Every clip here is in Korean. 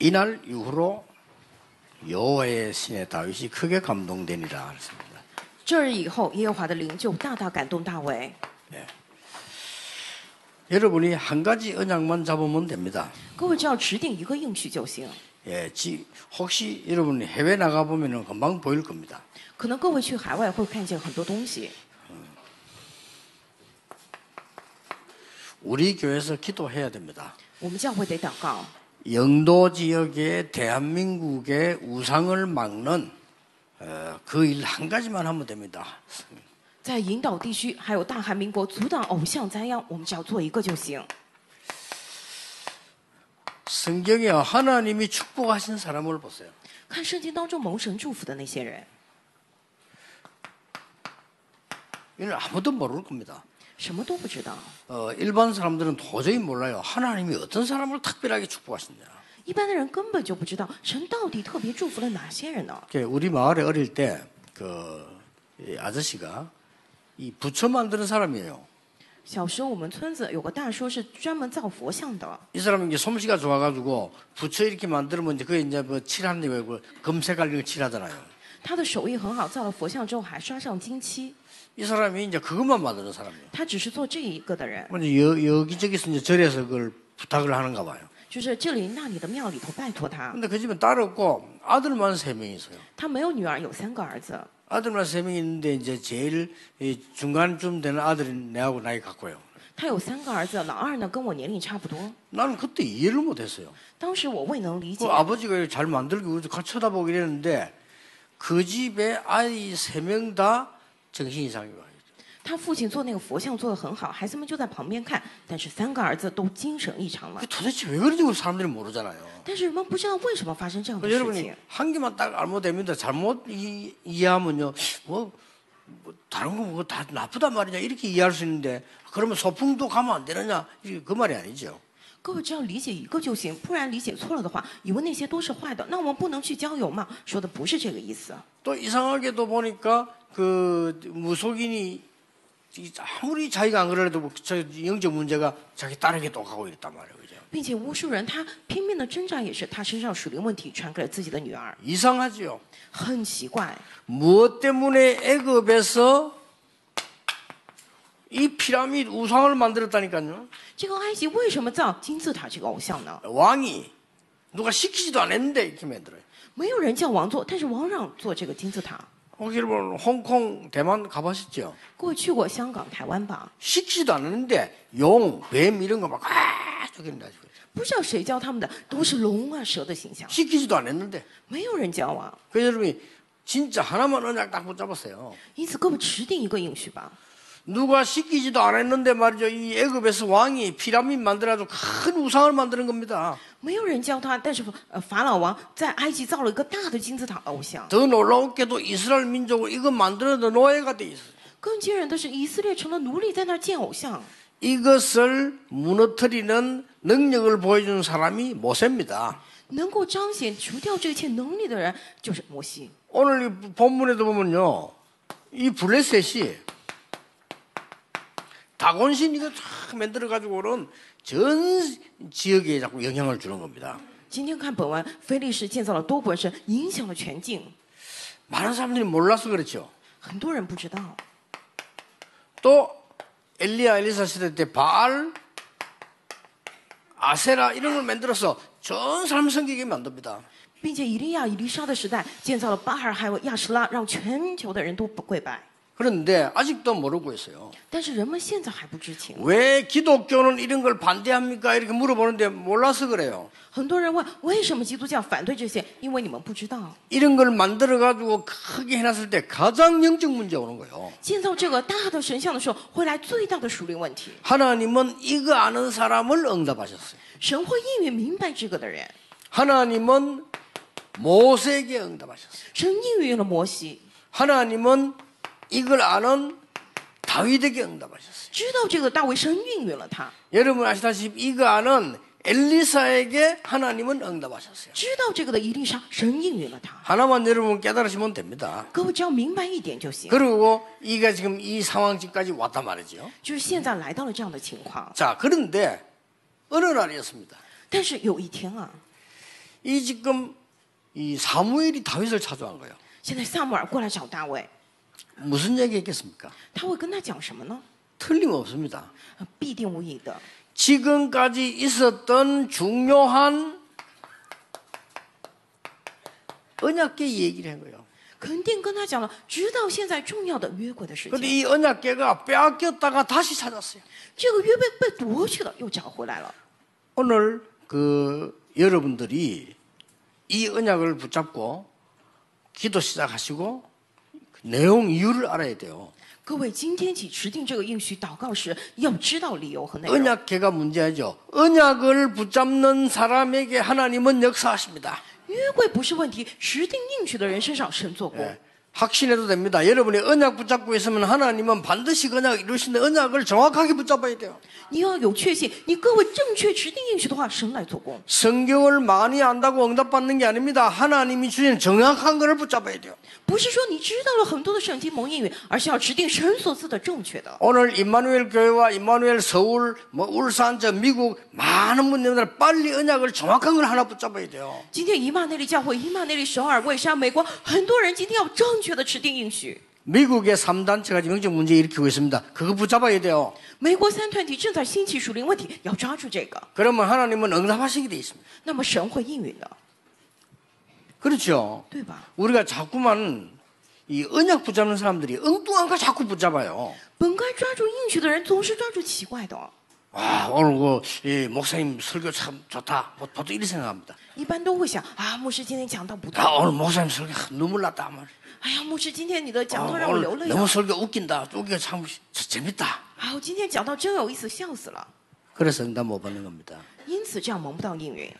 이날 이후로 여호와의 신의 다윗이 크게 감동되니라 했습니다. 这日以后，耶和华的灵就大大感动大卫。 여러분이 한 가지 언약만 잡으면 됩니다. 各位只要指定一个应许就行。 예, 혹시 여러분이 해외 나가 보면은 금방 보일 겁니다. 可能各位去海外会看见很多东西。 우리 교회에서 기도해야 됩니다. 我们教会得祷告， 영도 지역의 대한민국의 우상을 막는 그 일 한 가지만 하면 됩니다. 在引导地区还有大韩民国阻挡偶像灾殃，我们只要做一个就行。 성경에 하나님이 축복하신 사람을 보세요. 看圣经当中蒙神祝福的那些人， 이는 아무도 모를 겁니다. 什么都不知道。 일반 사람들은 도저히 몰라요. 하나님이 어떤 사람을 특별하게 축복하시냐. 一般的人根本就不知道神到底特别祝福了哪些人呢？ 우리 마을에 어릴 때 이 아저씨가 이 부처 만드는 사람이에요. 小时候我们村子有个大叔是专门造佛像的， 이 사람은 이제 솜씨가 좋아가지고 부처 이렇게 만들면 이제 그게 이제 뭐 칠하는 게 그 금색깔 이런 거 칠하잖아요. 他的手艺很好，造了佛像之后还刷上金漆。 이 사람이 이제 그것만 만드는 사람이에요. 他只是做这一个的人， 여기저기서 이제 절에서 그걸 부탁을 하는가 봐요. 就是这里那里的庙里头拜托他。 근데 그 집은 딸 없고 아들만 3명 있어요. 他没有女儿，有3个儿子。 아들만 3명 있는데 이제 제일 중간쯤 되는 아들이 내하고 나이 같고요. 他有3个儿子，老二呢跟我年龄差不多。 나는 그때 이해를 못했어요. 当时我未能理解 그 ， 아버지가 잘 만들고 같이 쳐다보고 이랬는데 그 집에 아이 3명 다 정신 이상이 와요. 他父亲做那个佛像做得很好，孩子们就在旁边看，但是3个儿子都精神异常了。 도대체 왜 그런지 우리 사람들이 모르잖아요. 但是人们不知道为什么发生这样的事 여러분이 情。 한 개만 딱 알면 됩니다. 잘못 이해하면요, 뭐 다른 거 뭐 다 나쁘단 말이냐 이렇게 이해할 수 있는데 그러면 소풍도 가면 안 되느냐 그 말이 아니죠. 各位只要理解一个就行，不然理解错了的话，以为那些都是坏的，那我们不能去郊游吗？说的不是这个意思。 또 이상하게도 보니까 그 무속인이 아무리 자기가 안 그래도 저 영적 문제가 자기 딸에게 또 가고 있단 말이에요. 그죠? 并且巫术人他拼命的挣扎，也是他身上属灵问题传给了自己的女儿， 이상하죠. 很奇怪。 무엇 때문에 애굽에서 이 피라미드 우상을 만들었다니까요. 这个埃及为什么造金字塔这个偶像呢？ 왕이 누가 시키지도 않았는데 이렇게 만들어요. 没有人叫王做，但是王让做这个金字塔。 혹시 여러분 홍콩, 대만 가보셨죠? 各位去过香港、台湾吧？ 시키지도 않았는데 용, 뱀 이런 거 막 저기는 가지고 不知道谁教他们的，都是龙啊、蛇的形象， 시키지도 않았는데 没有人教啊。 그래서 여러분이 진짜 하나만 언약 딱 붙잡았어요. 因此，各位持定一个应许吧。 누가 시키지도 않았는데 말이죠. 이 애굽에서 왕이 피라미드 만들어가지고 큰 우상을 만드는 겁니다. 没有人教他，但是法老王在埃及造了一个大的金字塔偶像。 더 놀라웠게도 이스라엘 민족을 이거 만들어도 노예가 돼 있어요. 更惊人的是，以色列成了奴隶，在那儿建偶像。 이것을 무너뜨리는 능력을 보여주는 사람이 모세입니다. 能够彰显除掉这一切能力的人，就是摩西。 오늘 이 본문에도 보면요, 이 블레셋이 다곤신 이거 쫙 만들어 가지고는 전 지역에 자꾸 영향을 주는 겁니다. 今天看本文，非利士建造了多国神，影响了全境。 많은 사람들이 몰라서 그렇죠. 很多人不知道。 또 엘리야 엘리사 시대 때 바알, 아세라 이런 걸 만들어서 전 사람 섬기게 만듭니다. 并且以利亚、以利沙的时代建造了巴尔还有亚什拉，让全球的人都不跪拜。 그런데 아직도 모르고 있어요. 但是人们现在还不知情。 왜 기독교는 이런 걸 반대합니까? 이렇게 물어보는데 몰라서 그래요. 很多人问为什么基督教反对这些？因为你们不知道， 이런 걸 만들어 가지고 크게 해놨을 때 가장 영적 문제 오는 거예요. 建造这个大的神像的时候，会来最大的属灵问题。 하나님은 이거 아는 사람을 응답하셨어요. 神会应允明白这个的人， 하나님은 모세에게 응답하셨어요. 神应允了摩西， 하나님은 이걸 아는 다윗에게 응답하셨어요. 知道这个大卫，神应允了他， 여러분 아시다시피 이거 아는 엘리사에게 하나님은 응답하셨어요. 知道这个的以利沙，神应允了他。 하나만 여러분 깨달으시면 됩니다. 各位只要明白一点就行， 그리고 이가 지금 이 상황까지 왔단 말이죠. 就是现在来到了这样的情况。 자, 그런데 어느 날이었습니다. 但是有一天啊， 이 지금 이 사무엘이 다윗을 찾아간 거예요. 现在撒母耳过来找大卫， 무슨 얘기했겠습니까? 他会跟他讲什么呢？ 틀림없습니다. 必定无疑的， 지금까지 있었던 중요한 언약궤 얘기를 한 거예요. 肯定跟他讲了，直到现在重要的约柜的事 근데 情。 이 언약궤가 빼앗겼다가 다시 찾았어요. 这个约被夺去了，又找回来了。 오늘 여러분들이 이 언약을 붙잡고 기도 시작하시고 내용 이유를 알아야 돼요. 各位，今天起持定这个应许祷告时，要知道理由和内容。 언약궤가 문제죠. 언약을 붙잡는 사람에게 하나님은 역사하십니다. 约柜不是问题，持定应许的人身上神做工。 확신해도 됩니다. 여러분이 언약 붙잡고 있으면 하나님은 반드시 그 언약을 이루시는데 언약을 정확하게 붙잡아야 돼요. 你要有确信，你各位正确持定应许的话，神来做工。 성경을 많이 안다고 응답받는 게 아닙니다. 하나님이 주신 정확한 것을 붙잡아야 돼요. 不是说你知道了很多的圣经蒙应允，而是要指定神所赐的正确的。 오늘 임마누엘 교회와 임마누엘 서울, 울산, 미국 많은 분들 빨리 언약을 정확한 걸 하나 붙잡아야 돼요. 今天以马内利教会、以马内利首尔、蔚山、美国，很多人今天要正确的持定应许。 미국의 3단체가 지금 영적 문제 일으키고 있습니다. 그거 붙잡아야 돼요. 美国三团体正在兴起属灵问题，要抓住这个， 그러면 하나님은 응답하시게 돼 있습니다. 那么神会应允的， 그렇죠. 对吧？ 우리가 자꾸만 이 언약 붙잡는 사람들이 엉뚱한 거 자꾸 붙잡아요. 本该抓住应许的人，总是抓住奇怪的。 아, 오늘 이 목사님 설교 참 좋다. 보통 이렇게 생각합니다. 一般都会想啊，牧师今天讲到不 아, 对， 오늘 목사님 설교 눈물 났다. 말. 哎呀，牧师今天你的讲 아, 道让我流 오늘 泪 너무 了， 설교 웃긴다. 웃기가 참 재밌다. 啊，我今天讲到真有意思，笑死了。 그래서 응답 못 받는 겁니다. 因此这样蒙不到应允。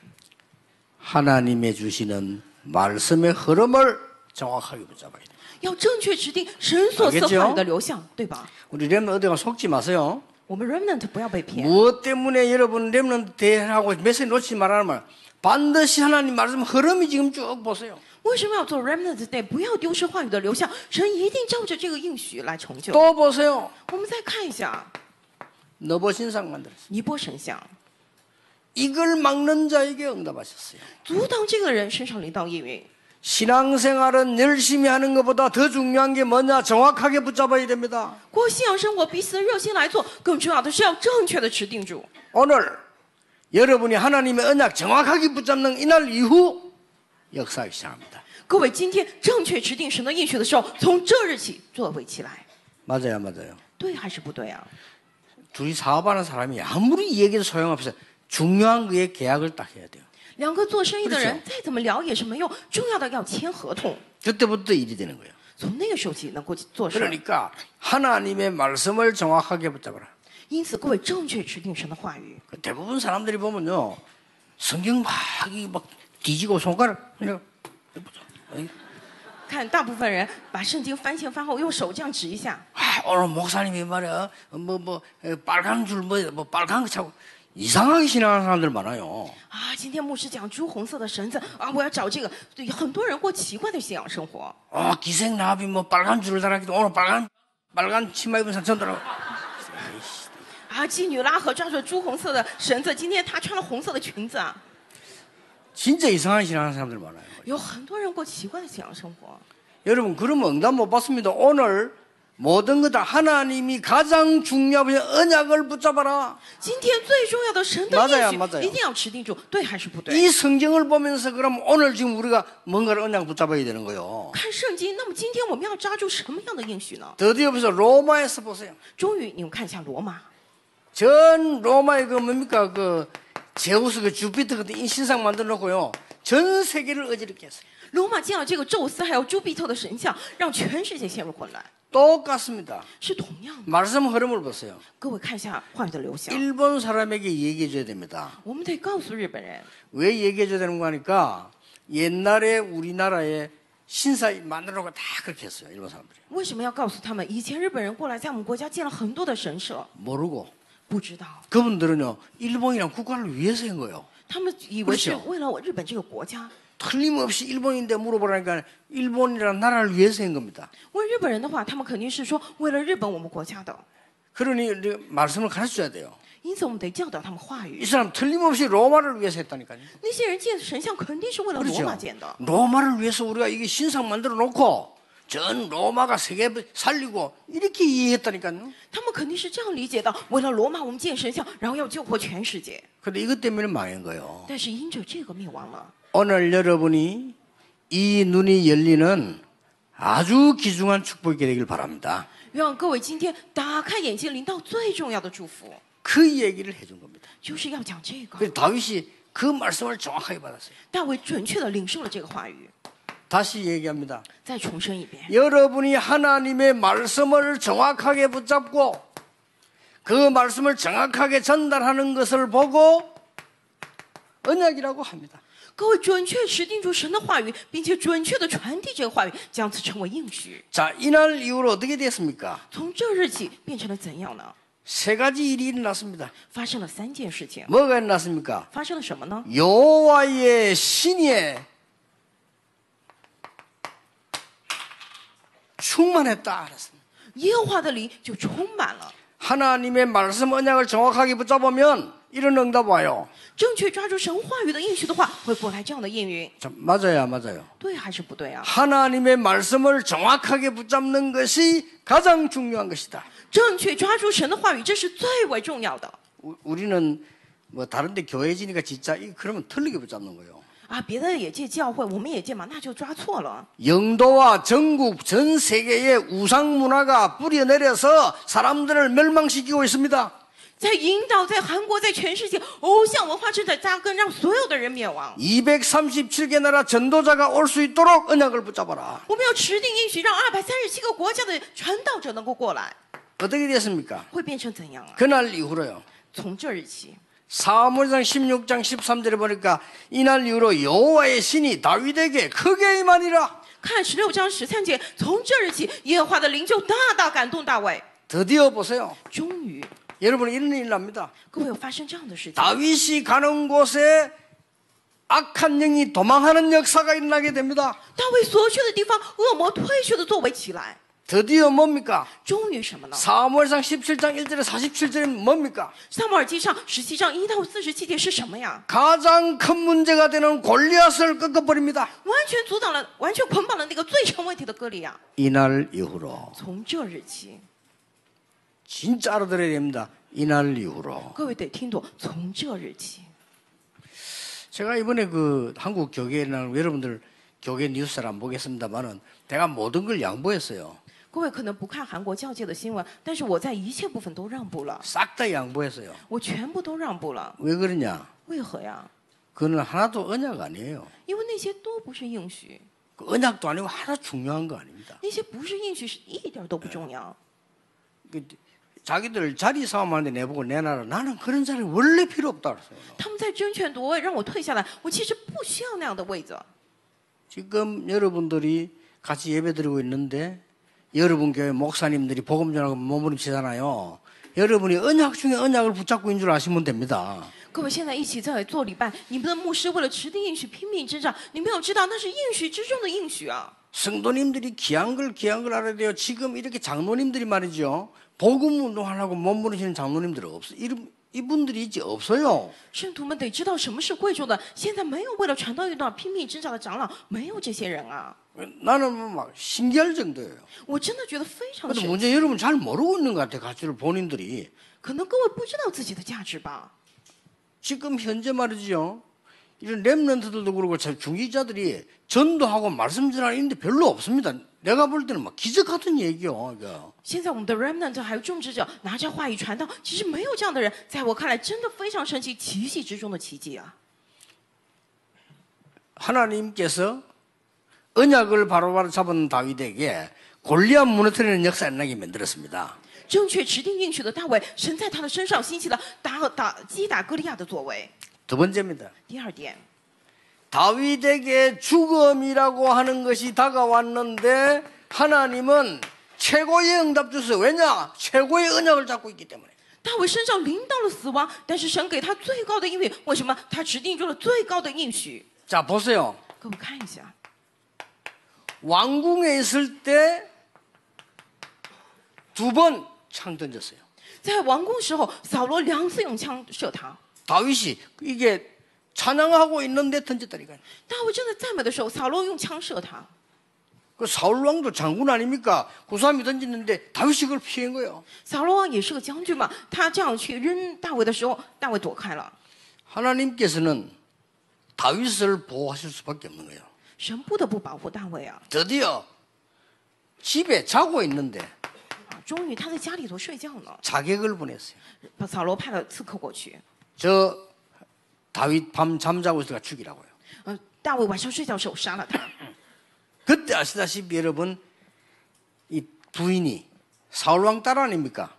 하나님의 주시는 말씀의 흐름을 정확하게 붙잡아야 돼요. 要正确指定神所赐话语的流向，对吧？ 우리 렘넌트 어디가 속지 마세요. 我们 remnant 不要被骗。 무엇 때문에 여러분 렘넌트 대회하고 메시지 놓치지 말라는 말. 반드시 하나님 말씀 흐름이 지금 쭉 보세요. 为什么要做 remnant day？ 不要丢失话语的流向，神一定照着这个应许来成就。 또 보세요. 我们再看一下 너버 신상 만들었어요. 尼波神像， 이걸 막는 자에게 응답하셨어요. 阻挡这个人身上临到应允。 신앙생활은 열심히 하는 것보다 더 중요한 게 뭐냐? 정확하게 붙잡아야 됩니다. 过信仰生活比死的热心来做，更重要的是要正确的持定住。 오늘 여러분이 하나님의 언약 정확하게 붙잡는 이날 이후 역사하기 시작합니다. 各位，今天正确持定神的应许的时候，从这日起作为起来， 맞아요, 맞아요. 对还是不对啊？ 둘이 사업하는 사람이 아무리 얘기해도 소용없어요. 중요한 거에 계약을 딱 해야 돼요. 两个做生意的人 그렇죠 再怎么聊也是没用，重要的要签合同。 그때부터 일이 되는 거예요. 从那个时候起能够做事， 그러니까 하나님의 말씀을 정확하게 붙잡아라. 因此各位正确持定神的话语。 대부분 사람들이 보면요, 성경 막 뒤지고 손가락 그냥 看大部分人把圣经翻前翻后，用手这样指一下。 아, 오늘 목사님이 말이야 빨간 줄 빨간 거 차고 이상하게 신앙하는 사람들 많아요. 啊，今天牧师讲朱红色的绳子啊，我要找这个。对，很多人过奇怪的信仰生活。 기생나비 빨간 줄을 달았기도 오늘 빨간 치마 입은 사람 처음 들어. 啊，妓女拉合抓住朱红色的绳子，今天她穿了红色的裙子啊。 진짜 이상한 신앙하는 사람들 많아요. 有很多人过奇怪的信仰生活。 여러분 그러면 응답 못 받습니다. 오늘 모든 것 다 하나님이 가장 중요한 언약을 붙잡아라. 今天最重要的神的 맞아요 应 맞아요 许一定要持定住，对还是不对？ 이 성경을 보면서 그럼 오늘 지금 우리가 뭔가를 언약 붙잡아야 되는 거예요. 看圣经，那么今天我们要抓住什么样的应许呢？ 드디어 보세요. 로마에서 보세요. 终于，你们看一下罗马， 전 로마의 그 뭡니까 그 제우스 그 주피터 같은 이 신상 만들어 놓고요. 전 세계를 어지럽게 했어요. 罗马建了这个宙斯还有朱庇特的神像，让全世界陷入混乱， 똑같습니다. 是同样的。 말씀 흐름을 보세요. 各位看一下话语的流向， 일본 사람에게 얘기해 줘야 됩니다. 我们得告诉日本人， 왜 얘기해 줘야 되는 거 하니까 옛날에 우리나라에 신사 만들어 놓고 다 그렇게 했어요. 일본 사람들이. 为什么要告诉他们？以前日本人过来在我们国家建了很多的神社， 모르고 不知道， 그분들은요 일본이랑 국가를 위해서 한 거예요. 他们以为是 그렇죠 为了我日本这个国家。 틀림없이 일본인데 물어보라니까 일본이라는 나라를 위해서 한 겁니다. 问日本人的话，他们肯定是说为了日本我们国家的。 그러니 말씀을 가르쳐줘야 돼요. 因此我们得教导他们话 이 语。 사람 틀림없이 로마를 위해서 했다니까요. 那些人建神像肯定是为了罗马 그렇죠. 建的， 로마를 위해서 우리가 이게 신상 만들어 놓고 전 로마가 세계 살리고 이렇게 이해했다니까요. 他们肯定是这样理解的。为了罗马，我们建神像，然后要救活全世界。 근데 이것 때문에 망한 거예요. 但是因着这个灭亡了。 오늘 여러분이 이 눈이 열리는 아주 귀중한 축복이 되길 바랍니다. 让各位今天打开眼睛，领到最重要的祝福， 그 얘기를 해준 겁니다. 就是要讲这个。 그래서 다윗이 그 말씀을 정확하게 받았어요. 大卫准确的领受了这个话语。 다시 얘기합니다. 再重申一遍， 여러분이 하나님의 말씀을 정확하게 붙잡고 그 말씀을 정확하게 전달하는 것을 보고 언약이라고 합니다. 各位准确持定住神的话语，并且准确的传递这个话语，将此称为应许。 자, 이날 이후로 어떻게 됐습니까? 从这日起变成了怎样呢？ 세 가지 일이 일어났습니다. 发生了3件事情。 뭐가 일어났습니까? 发生了什么呢？ 여호와의 신이 충만했다 알았습니다. 耶和华的灵就充满了。 하나님의 말씀 언약을 정확하게 붙잡으면 이런 응답 와요. 正确抓住神话语的应许的话，会过来这样的应允。 자, 맞아요, 맞아요. 对还是不对啊？ 하나님의 말씀을 정확하게 붙잡는 것이 가장 중요한 것이다. 正确抓住神的话语，这是最为重要的 우리는 뭐 다른데 교회지니까 진짜 그러면 틀리게 붙잡는 거예요. 啊！别的也借教会，我们也借嘛，那就抓错了。 영도와 전국 전 세계의 우상 문화가 뿌려내려서 사람들을 멸망시키고 있습니다. 在引导，在韩国，在全世界，偶像文化正在扎根，让所有的人灭亡。 237개 나라 전도자가 올 수 있도록 언약을 붙잡아라. 我们要持定应许，让237个国家的传道者能够过来， 어떻게 됐습니까? 会变成怎样啊？ 그날 이후로요. 从这日起， 사무엘상 16장 13절에 보니까 이날 이후로 여호와의 신이 다윗에게 크게 임하니라. 看16章13节，从这日起，耶和华的灵就大大感动大卫。 드디어 보세요. 终于， 여러분 이런 일 납니다. 各位有发生这样的事情。 다윗이 가는 곳에 악한 영이 도망하는 역사가 일어나게 됩니다. 大卫所去的地方，恶魔退却的作为起来。 드디어 뭡니까? 终于什么呢？ 사무엘상 17장 1절에 47절은 뭡니까? 撒母耳记上17章1到47节是什么呀？ 가장 큰 문제가 되는 골리앗을 꺾어버립니다. 完全阻挡了，完全捆绑了那个最成问题的歌利亚。 이날 이후로 从这日起， 진짜 알아들어야 됩니다. 이날 이후로 各位得听懂，从这日起。 제가 이번에 그 한국 교계나 여러분들 교계 뉴스를 안 보겠습니다만은 내가 모든 걸 양보했어요. 各位可能不看韩国教界的新闻，但是我在一切部分都让步了， 싹 다 양보했어요. 我全部都让步了。 왜 그러냐? 为何呀？ 그거는 하나도 언약 아니에요. 因为那些都不是应许， 그 언약도 아니고 하나 중요한 거 아닙니다. 那些不是应许是一点都不重要。 그 자기들 자리 싸움하는데 내보고 내놔라. 나는 그런 자리 원래 필요 없다 그랬어요. 他们在争权夺位，让我退下来，我其实不需要那样的位子。 지금 여러분들이 같이 예배드리고 있는데 여러분 교회 목사님들이 복음 전하고 몸부림치잖아요. 여러분이 언약 중에 언약을 붙잡고 있는 줄 아시면 됩니다. 各位现在一起在做礼拜，你们的牧师为了持定应许拼命挣扎，你们要知道那是应许之中的应许啊！ 성도님들이 귀한 걸 알아야 돼요. 지금 이렇게 장로님들이 말이죠. 복음 운동하려고 몸부림치는 장로님들 없어. 이분들이 이제 없어요. 圣徒们得知道什么是贵重的。现在没有为了传道运动而拼命挣扎的长老，没有这些人啊！ 나는 막 신기할 정도예요. 我真的觉得非常 근데 神奇。 문제 여러분 잘 모르고 있는 것 같아요. 가치를 본인들이. 可能各位不知道自己的价值吧？ 지금 현재 말이죠. 이런 랩런트들도 그렇고 중직자들이 전도하고 말씀 전하는데 별로 없습니다. 내가 볼 때는 막 기적 같은 얘기요. 이거. 现在我们的 remnant 还有种植者拿着话语传道，其实没有这样的人，在我看来真的非常神奇，奇迹之中的奇迹啊！ 하나님께서 언약을 바로바로 잡은 다윗에게 골리앗 무너뜨리는 역사 일어나게 만들었습니다. 正确持定应许的大卫，神在他的身上兴起了击打歌利亚的作为。 두 번째입니다. 第二点， 다윗에게 죽음이라고 하는 것이 다가왔는데 하나님은 최고의 응답 주세요. 왜냐? 최고의 언약을 잡고 있기 때문에. 大卫身上临到了死亡，但是神给他最高的应允，为什么？他指定住了最高的应许。 자, 보세요. 各位看一下， 왕궁에 있을 때 두 번 창 던졌어요. 在王宫时候，扫罗2次用枪射他。 다윗이 이게 찬양하고 있는데 던졌다니까요. 大卫正在赞美的时候，扫罗用枪射他。 그 사울 왕도 장군 아닙니까? 구삼이 던졌는데 다윗이 그걸 피한 거예요. 扫罗王也是个将军嘛，他这样去扔大卫的时候，大卫躲开了。 하나님께서는 다윗을 보호하실 수밖에 없는 거예요. 神不得不保护大卫啊！ 드디어 집에 자고 있는데 终于他在家里头睡觉呢， 자객을 보냈어요. 把扫罗派了刺客过去。 저 다윗 밤 잠자고 있으니까 죽이라고요. 大卫晚上睡觉的时候杀了他。 그때 아시다시피 여러분 이 부인이 사울 왕 딸 아닙니까?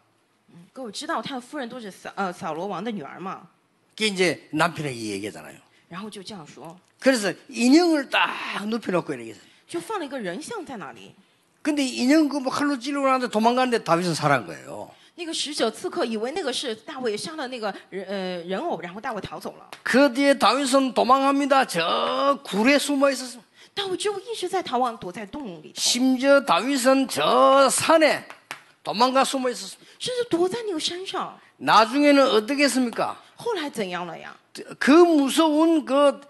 各位知道他的夫人都是扫罗王的女儿嘛？ 그게 이제 남편에게 얘기하잖아요. 然后就这样说， 그래서 인형을 딱 눕혀놓고 이렇게 했어요. 就放了一个人像在那里。 근데 인형 그 뭐 칼로 찌르고 나는데 도망가는데 다윗은 살아난 거예요. 那个使者刺客以为那个是大卫杀了那个人偶，然后大卫逃走了。 그 뒤에 다윗은 도망합니다. 저 굴에 숨어 있었어요. 大卫之后一直在逃亡，躲在洞里头， 심지어 다윗은 저 산에 도망가 숨어 있었습니다. 甚至躲在那个山上。 나중에는 어떻게 했습니까? 后来怎样了呀？ 그 무서운 그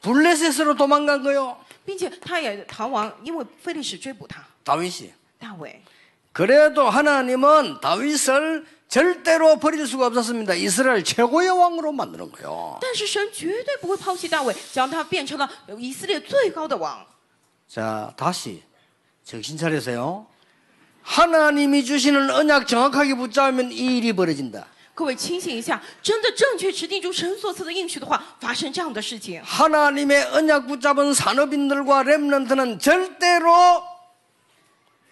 블레셋으로 도망간 거요. 并且他也逃亡，因为非利士追捕他。 다윗이. 大卫， 그래도 하나님은 다윗을 절대로 버릴 수가 없었습니다. 이스라엘 최고의 왕으로 만드는 거예요. 但是神绝对不会抛弃大卫，将他变成了以色列最高的王。 자, 다시 정신 차리세요. 하나님이 주시는 언약 정확하게 붙잡으면 이 일이 벌어진다. 各位清醒一下，真的正确持定住神所赐的应许的话，发生这样的事情。 하나님의 언약 붙잡은 산업인들과 렘넌트는 절대로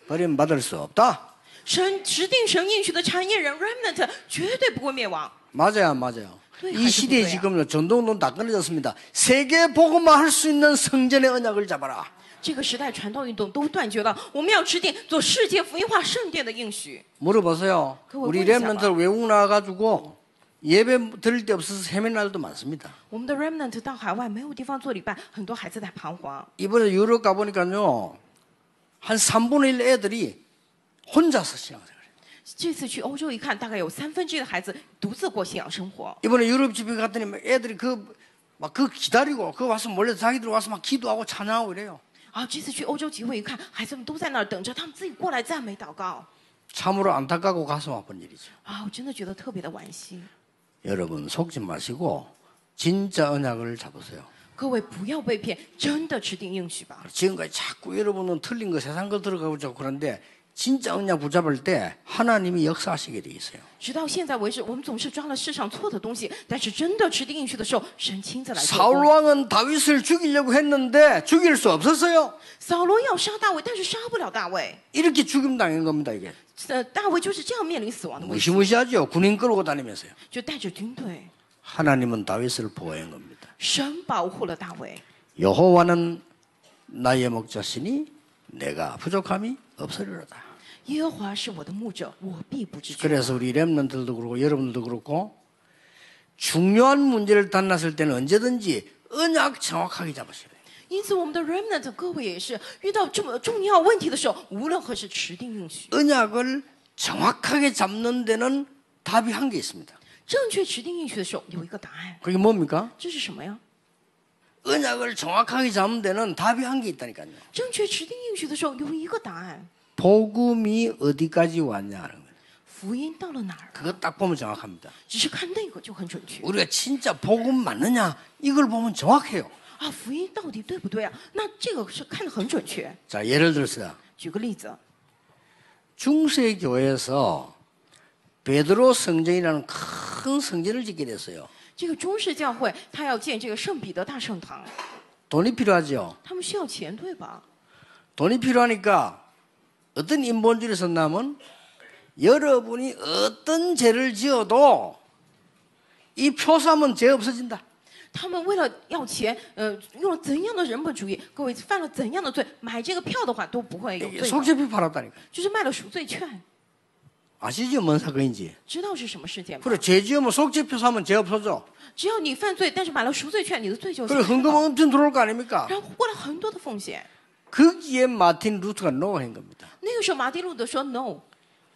버림받을 수 없다. 神持定神应许的产业人 remnant 绝对不会灭亡。 맞아요, 안 맞아요. 네, 이 시대에 가지고 지금 전동론 다 끊어졌습니다. 세계 복음화 할 수 있는 성전의 언약을 잡아라. 这个时代传道运动都断绝了，我们要持定做世界福音化圣殿的应许。 물어보세요. 그거 우리 보이지 렘넌트 외국 나와가지고 예배 드릴 데 없어서 헤맨 날도 많습니다. 我们的 remnant 到海外没有地方做礼拜，很多孩子在彷徨。 이번에 유럽 가보니까요. 한 3분의 1 애들이 혼자서 신앙생활 해요. 这次去欧洲一看，大概有1/3的孩子独自过信仰生活。 이번에 유럽 집에 갔더니 애들이 막 기다리고 그 와서 몰래 자기들 와서 막 기도하고 찬양하고 이래요. 啊，这次去欧洲集会一看，孩子们都在那儿等着，他们自己过来赞美祷告。 참으로 안타깝고 가슴 아픈 일이죠. 啊，我真的觉得特别的惋惜。 여러분 속지 마시고 진짜 언약을 잡으세요. 各位不要被骗，真的持定应许吧。 지금까지 자꾸 여러분은 틀린 거 세상 거 들어가고 자꾸 그런데 진짜 언약 붙잡을 때 하나님이 역사하시게 돼 있어요. 直到现在为止，我们总是抓了世上错的东西，但是真的持定应许的时候，神亲自来做 사울 工。 왕은 다윗을 죽이려고 했는데 죽일 수 없었어요. 扫罗要杀大卫，但是杀不了大卫。 이렇게 죽임 당한 겁니다 이게. 大卫就是这样面临死亡的危机， 무시무시하죠. 군인 끌고 다니면서요. 就带着军队。 하나님은 다윗을 보호한 겁니다. 神保护了大卫。 여호와는 나의 목자시니 내가 부족함이 없으리로다. 耶和华是我的牧者，我必不知缺乏。 그래서 우리 렘넌트들도 그렇고 여러분들도 그렇고 중요한 문제를 만났을 때는 언제든지 언약 정확하게 잡으셔야 돼요. 因此，我们的 remnant 各位也是遇到这么重要问题的时候，无论何时持定应许。 언약을 정확하게 잡는 데는 답이 한 개 있습니다. 正确持定应许的时候，有一个答案， 그게 뭡니까? 这是什么呀？ 언약을 정확하게 잡는 데는 답이 한 개 있다니까요. 正确持定应许的时候，有一个答案， 복음이 어디까지 왔냐는 거예요. 福音到了哪儿？ 그거 딱 보면 정확합니다. 只是看那个就很准确 우리가 진짜 복음 맞느냐 이걸 보면 정확해요. 啊！福音到底对不对啊？那这个是看得很准确。 자, 예를 들어서 举个例子， 중세 교회에서 베드로 성전이라는 큰 성전을 짓게 됐어요. 这个中式教会他要建这个圣彼得大圣堂， 돈이 필요하죠. 他们需要钱对吧？ 돈이 필요하니까 어떤 인본주의를 썼냐면 여러분이 어떤 죄를 지어도 이 표삼은 죄 없어진다. 他们为了要钱，用了怎样的人本主义？各位犯了怎样的罪，买这个票的话都不会有罪的， 속죄표 팔았다니까. 就是卖了赎罪券。 아시죠? 뭔 사건인지. 知道是什么事件吗？ 그래 죄 지으면 속죄표 사면 죄 없어져. 只要你犯罪，但是买了赎罪券，你的罪就 그래 消失 헌금 了。 엄청 들어올 거 아닙니까? 然后获了很多的奉献。 거기에 마틴 루터가 노한 겁니다. 那个时候马丁路德说 no，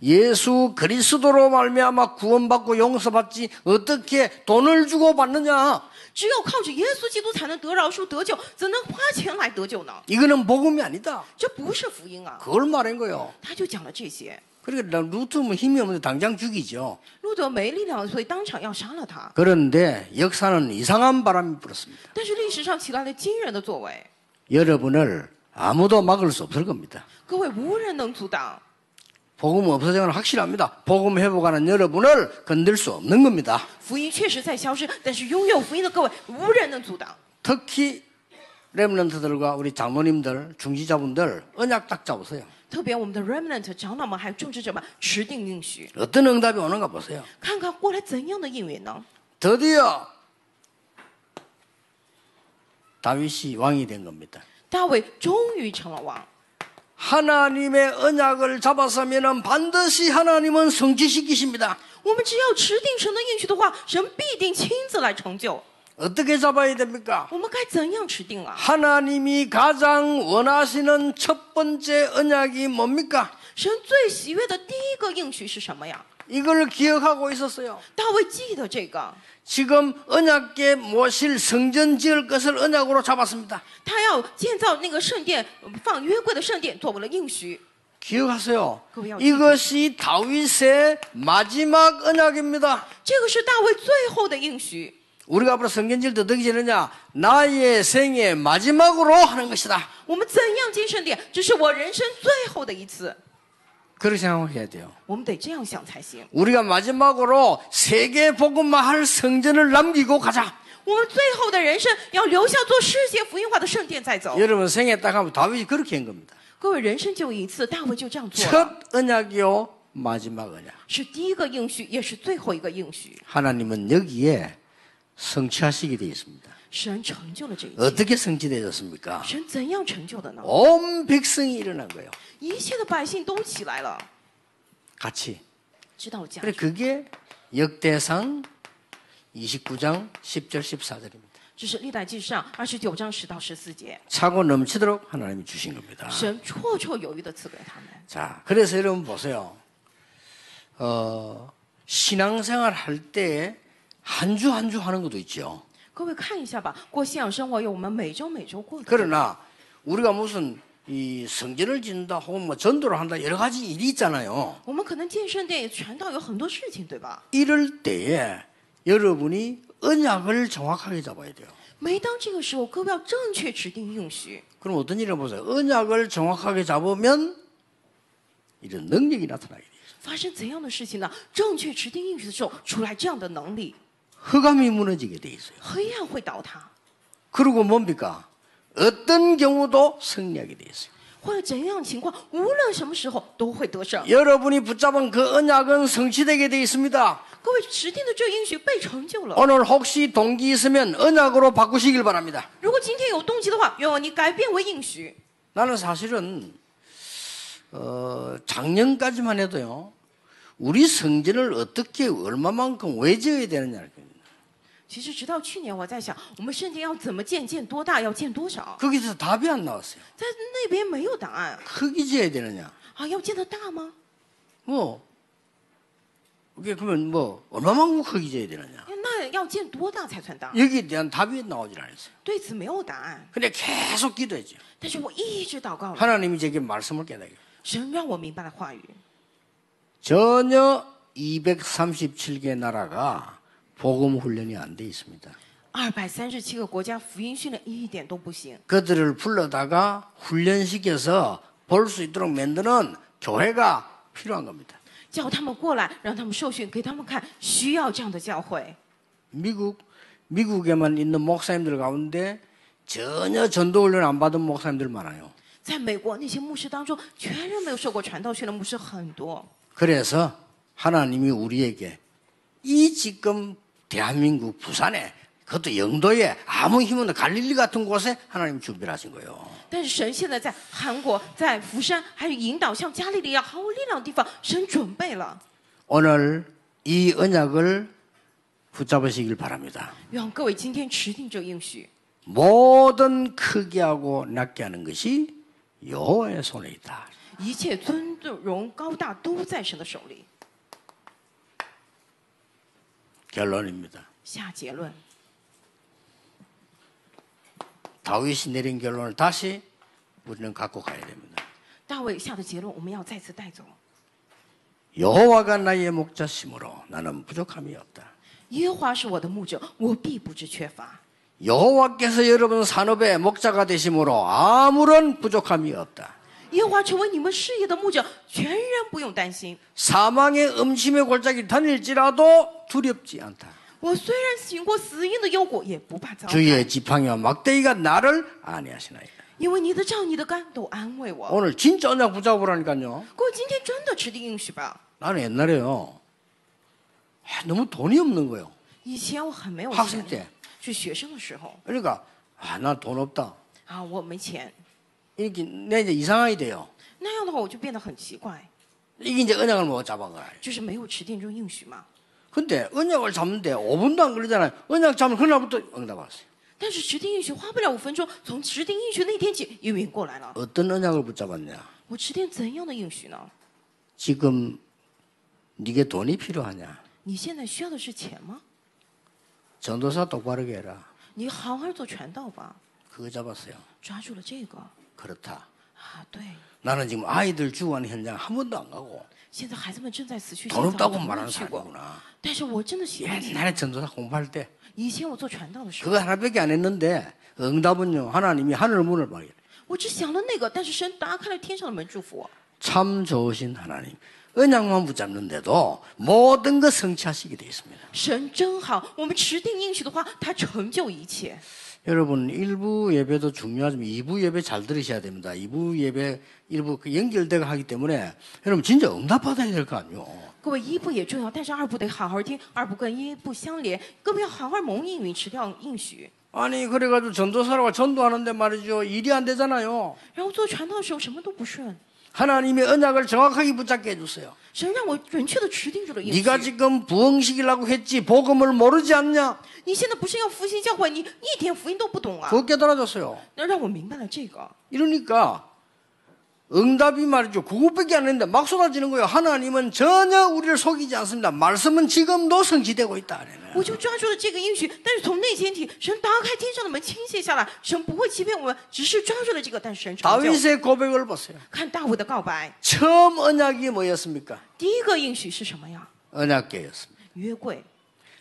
예수 그리스도로 말미암아 구원받고 용서받지 어떻게 돈을 주고 받느냐? 只有靠着耶稣基督才能得饶恕得救，怎能花钱来得救呢？ 이거는 복음이 아니다. 这不是福音啊！ 그걸 말한 거예요. 他就讲了这些。 그러니까 루트는 힘이 없는데 당장 죽이죠. 路德没力量，所以当场要杀了他。 그런데 역사는 이상한 바람이 불었습니다. 但是历史上起来了惊人的作为， 여러분을 아무도 막을 수 없을 겁니다. 各位无人能阻挡。 복음 없어진 건 확실합니다. 복음 회복하는 여러분을 건들 수 없는 겁니다. 福音确实在消失，但是拥有福音的各位无人能阻挡。 특히 렘넌트들과 우리 장로님들, 중지자분들 언약 딱 잡으세요. 特别我们的 remnant 长老们还有种植者们持定应许， 어떤 응답이 오는가 보세요. 看看过来怎样的应允呢？ 드디어 다윗이 왕이 된 겁니다. 大卫终于成了王。 하나님의 언약을 잡았으면 반드시 하나님은 성취시키십니다. 我们只要持定神的应许的话，神必定亲自来成就。 어떻게 잡아야 됩니까? 我们该怎样持定啊？ 하나님이 가장 원하시는 첫 번째 언약이 뭡니까? 神最喜悦的第一个应许是什么呀？ 이걸 기억하고 있었어요. 大卫记得这个， 지금 언약계 모실 성전 지을 것을 언약으로 잡았습니다. 他要建造那个圣殿，放约柜的圣殿，作为了应许。 기억하세요. 그거요. 이것이 다윗의 마지막 언약입니다. 这个是大卫最后的应许。 우리가 앞으로 성전 지을 때 어떻게 지느냐? 나의 생애 마지막으로 하는 것이다. 我们怎样建圣殿？这是我人生最后的一次。 그렇게 생각해야 돼요. 我们得这样想才行。 우리가 마지막으로 세계 복음화 할 성전을 남기고 가자. 我们最后的人生要留下做世界福音化的圣殿再走。 여러분 생애 딱 하면 다윗이 그렇게 한 겁니다. 各位，人生就一次，大卫就这样做了， 첫 언약이요 마지막 언약. 是第一个应许，也是最后一个应许。 하나님은 여기에 성취하시게 되어 있습니다. 神成就了这一切。 어떻게 성취되었습니까? 神怎样成就的呢？ 온 백성이 일어난 거예요. 一切的百姓都起来了， 같이. 知道家 그래 그게 역대상 29장 10절 14절입니다. 这是历代记上29章10到14节， 차고 넘치도록 하나님이 주신 겁니다. 神绰绰有余的赐给他们。 자, 그래서 여러분 보세요. 신앙생활 할 때 한 주 한 주 하는 것도 있죠. 各位看一下吧，过信仰生活有我们每周过的。 그러나 우리가 무슨 이 성전을 짓는다 혹은 뭐 전도를 한다 여러 가지 일이 있잖아요. 我们可能建圣殿、传道有很多事情，对吧？ 이럴 때에 여러분이 언약을 정확하게 잡아야 돼요. 每当这个时候，各位要正确指定应许。 그럼 어떤 일을 보세요. 언약을 정확하게 잡으면 이런 능력이 나타나게 돼요. 发生怎样的事情呢？正确指定应许的时候，出来这样的能力， 흑암이 무너지게 돼 있어요. 黑暗会倒塌， 그리고 뭡니까? 어떤 경우도 승리하게 돼 있어요. 或者怎样情况，无论什么时候都会得胜。 여러분이 붙잡은 그 언약은 성취되게 돼 있습니다. 各位指定的这个应许被成就了。 오늘 혹시 동기 있으면 언약으로 바꾸시길 바랍니다. 如果今天有动机的话，愿望你改变为应许。 나는 사실은 작년까지만 해도요. 우리 성전을 어떻게 얼마만큼 왜 지어야 되느냐. 其实直到去年，我在想，我们圣殿要怎么建多大，要建多少？ 거기서 답이 안 나왔어요. 在那边没有答案 크게 지어야 되느냐. 啊，要建得大吗？ 뭐 그게 그러면 뭐 얼마만큼 크게 지어야 되느냐. 那要建多大才算大？ 여기에 대한 답이 나오질 않았어요. 对此没有答案。 근데 계속 기도했죠. 但是我一直祷告了， 하나님이 제게 말씀을 깨닫게. 神让我明白了话语。 전혀 237개 나라가 복음 훈련이 안 돼 있습니다. 237个国家福音训练一点都不行， 그들을 불러다가 훈련시켜서 볼 수 있도록 만드는 교회가 필요한 겁니다. 叫他们过来，让他们受训，给他们看，需要这样的教会。 미국에만 있는 목사님들 가운데 전혀 전도 훈련 안 받은 목사님들 많아요. 在美国那些牧师当中，全然没有受过传道训的牧师很多。 그래서 하나님이 우리에게 이 지금 대한민국 부산에 그것도 영도에 아무 힘 없는 갈릴리 같은 곳에 하나님 준비를 하신 거예요. 但是神现在在韩国、在釜山，还有引导像加利利亚毫无力量的地方，神准备了。 오늘 이 언약을 붙잡으시길 바랍니다. 愿各位今天持定这应许， 모든 크게 하고 낮게 하는 것이 여호와의 손에 있다. 一切尊荣高大都在神的手里。 결론입니다. 下结论， 다윗이 내린 결론을 다시 우리는 갖고 가야 됩니다. 大卫下的结论，我们要再次带走。 여호와가 나의 목자심으로 나는 부족함이 없다. 耶和华是我的牧者，我必不致缺乏。 여호와께서 여러분 산업의 목자가 되심으로 아무런 부족함이 없다. 耶和华成为你们事业的牧者，全然不用担心。 사망의 음침의 골짜기 다닐지라도 두렵지 않다. 我虽然行过死荫的幽谷，也不怕遭害， 주의 지팡이와 막대기가 나를 안위하시나이다. 因为你的杖、你的竿都安慰我。 오늘 진짜 언약 붙잡으라니까요. 各位，今天真的持定应许吧？ 나는 옛날에요. 너무 돈이 없는 거예요. 以前我很没有 학생 钱， 때. 是学生的时候 그러니까 나 돈 없다. 啊，我没钱， 이렇게 내 이제 이상하게 돼요. 那样的话我就变得很奇怪， 이게 이제 언약을 못 잡아가요. 就是没有持定这应许嘛。 근데 언약을 잡는데 5분도 안 걸리잖아요. 언약 잡으면 그날부터 응답 왔어요. 但是持定应许花不了5分钟，从持定应许那天起，应允过来了。 어떤 언약을 붙잡았냐? 我持定怎样的应许呢？ 지금 네게 돈이 필요하냐? 你现在需要的是钱吗？ 전도사 똑바로 해라. 你好好做传道吧， 그거 잡았어요. 抓住了这个 그렇다. 啊，对。 나는 지금 아이들 죽어가는 현장 한 번도 안 가고 现在孩子们正在死去 돈 现场， 없다고 我从没 말하는 去过。 사람이구나. 但是我真的喜欢钱。 옛날에 전도사 공부할 때 以前我做传道的时候， 그거 하나밖에 안 했는데 응답은요 하나님이 하늘 문을 막이래. 我只想了那个，但是神打开了天上的门，祝福我。 참 좋으신 하나님. 언약만 붙잡는데도 모든 것 성취하시게 되어 있습니다. 神真好，我们持定应许的话，他成就一切。 여러분 1부 예배도 중요하지만 2부 예배 잘 들으셔야 됩니다. 2부 예배 일부 연결되고 하기 때문에 여러분 진짜 응답받아야 될 거 아니에요. 各位，一部也重要，但是二部得好好听，二部跟一部相连，各位要好好蒙应允，持掉应许。 아니 그래가지고 전도사라고 전도하는데 말이죠 일이 안 되잖아요. 然后做传道的时候什么都不顺， 하나님의 언약을 정확하게 붙잡게 해주세요. 神让我准确的持定住了应许。 네가 지금 부흥시키려고 했지 복음을 모르지 않냐? 你现在不是要复兴教会，你一点福音都不懂啊！ 그거 깨달아졌어요. 那让我明白了这个。 이러니까 응답이 말이죠. 그것밖에 안 했는데 막 쏟아지는 거예요. 하나님은 전혀 우리를 속이지 않습니다. 말씀은 지금도 성취되고 있다. 我就抓住了这个应许，但是从那天起，神打开天上的门倾泻下来，神不会欺骗我们，只是抓住了这个，但是神成就。 다윗의 고백을 보세요. 看大卫的告白， 처음 언약이 뭐였습니까? 第一个应许是什么呀？ 언약궤였습니다. 约柜。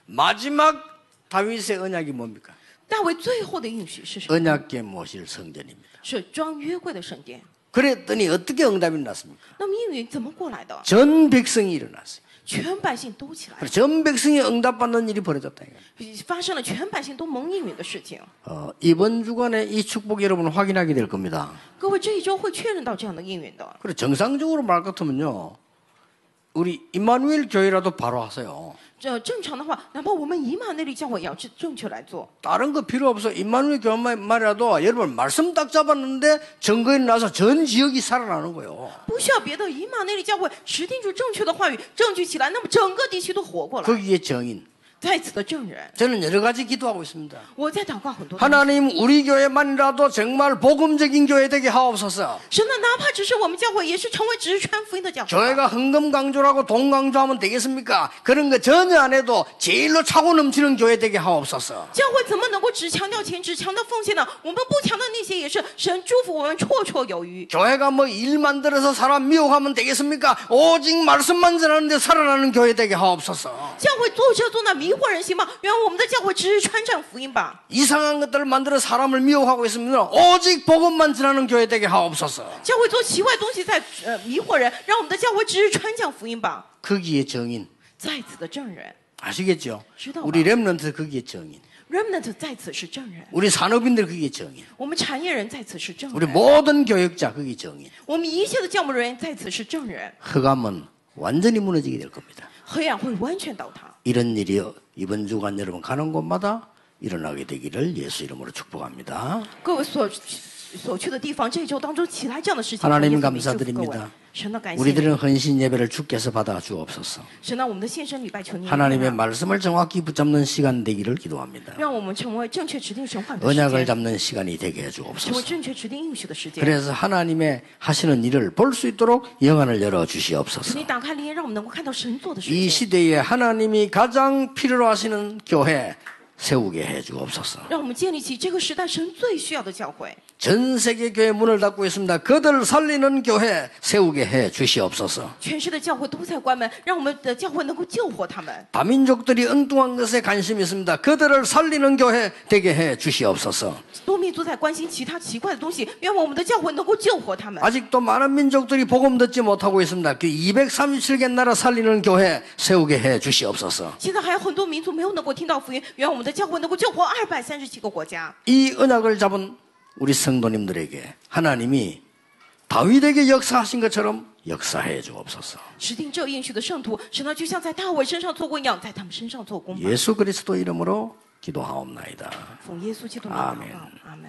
마지막 다윗의 언약이 뭡니까? 大卫最后的应许是什么？ 언약궤 모실 성전입니다. 是装约柜的圣殿。 그랬더니 어떻게 응답이 났습니까? 那么应允怎么过来的？ 전 백성이 일어났어요. 全百姓都起来了， 전 백성이 응답받는 일이 벌어졌다. 이거예요. 发生了全百姓都蒙应允的事情。 이번 주간에 이 축복 여러분 확인하게 될 겁니다. 各位，这一周会确认到这样的应允的。 그래 정상적으로 말 같으면요, 우리 임마누엘 교회라도 바로 하세요. 这正常的话，哪怕我们以马内利教会也要正确来做。 다른 거 필요 없어. 임마누엘 교회만 말이라도 여러분 말씀 딱 잡았는데 증거에 나서 전 지역이 살아나는 거예요. 不需要别的，以马内利教会持定住正确的话语，证据起来，那么整个地区都活过来。 거기에 정인. 在此的证人， 저는 여러 가지 기도하고 있습니다. 我在祷告很多。 하나님 우리 교회만이라도 정말 복음적인 교회 되게 하옵소서. 神的，哪怕只是我们教会，也是成为直传福音的教会。 교회가 헌금 강조라고 돈 강조하면 되겠습니까? 그런 거 전혀 안 해도 제일로 차고 넘치는 교회 되게 하옵소서. 教会怎么能够只强调钱，只强调奉献呢？我们不强调那些，也是神祝福我们绰绰有余。 교회가 뭐 일 만들어서 사람 미혹하면 되겠습니까? 오직 말씀만 전하는데 살아나는 교회 되게 하옵소서. 教会做这做那迷惑人心吗？原来我们的教会只是传讲福音吧。 이상한 것들을 만들어 사람을 미혹하고 있으면 오직 복음만 전하는 교회 되게 하옵소서. 教会做奇怪东西在迷惑人，让我们的教会只是传讲福音吧。 거기에 정인. 在此的证人 아시겠죠? 知道吧 우리 렘넌트 거기에 정인.，remnant 在此是证人， 우리 산업인들 거기에 정인. 我们产业人在此是证 우리 人， 모든 교역자 거기에 정인. 我们一切的教牧人员在此是证人。 흑암은 완전히 무너지게 될 겁니다. 黑暗会完全倒塌。 이런 일이 이번 주간 여러분 가는 곳마다 일어나게 되기를 예수 이름으로 축복합니다. 各位所去的地方，这一周当中起来这样的事情， 하나님 耶稣名祝福各位 감사드립니다. 神的感谢你， 우리들은 헌신 예배를 주께서 받아 주옵소서. 神啊，我们的献身礼拜求你 하나님의 原谅 말씀을 정확히 붙잡는 시간 되기를 기도합니다. 让我们成为正确指定神话语的时 언약을 间， 잡는 시간이 되게 해 成为 주옵소서. 正确指定应许的时间。 그래서 하나님의 하시는 일을 볼 수 있도록 영안을 열어 주시옵소서. 你打开灵，让我们能够看到神做的事 이 情， 시대에 하나님이 가장 필요로 하시는 교회 세우게 해 주옵소서. 让我们建立起这个时代神最需要的教会。 전 세계 교회 문을 닫고 있습니다. 그들 살리는 교회 세우게 해 주시옵소서. 全世的教会都在关门，让我们的教会能够救活他们。 다민족들이 엉뚱한 것에 관심이 있습니다. 그들을 살리는 교회 되게 해 주시옵소서. 多民族在关心其他奇怪的东西，愿我们的教会能够救活他们。 아직도 많은 민족들이 복음 듣지 못하고 있습니다. 그 237개 나라 살리는 교회 세우게 해 주시옵소서. 现在还有很多民族没有能够听到福音，愿我们的教会能够救活237个国家。 이 언약을 잡은 우리 성도님들에게 하나님이 다윗에게 역사하신 것처럼 역사해 주옵소서. 指定这应许的圣徒，神啊，就像在大卫身上做过一样，在他们身上做工吧。 예수 그리스도 이름으로 기도하옵나이다. 奉耶稣基督的名祷 아멘 告，阿门。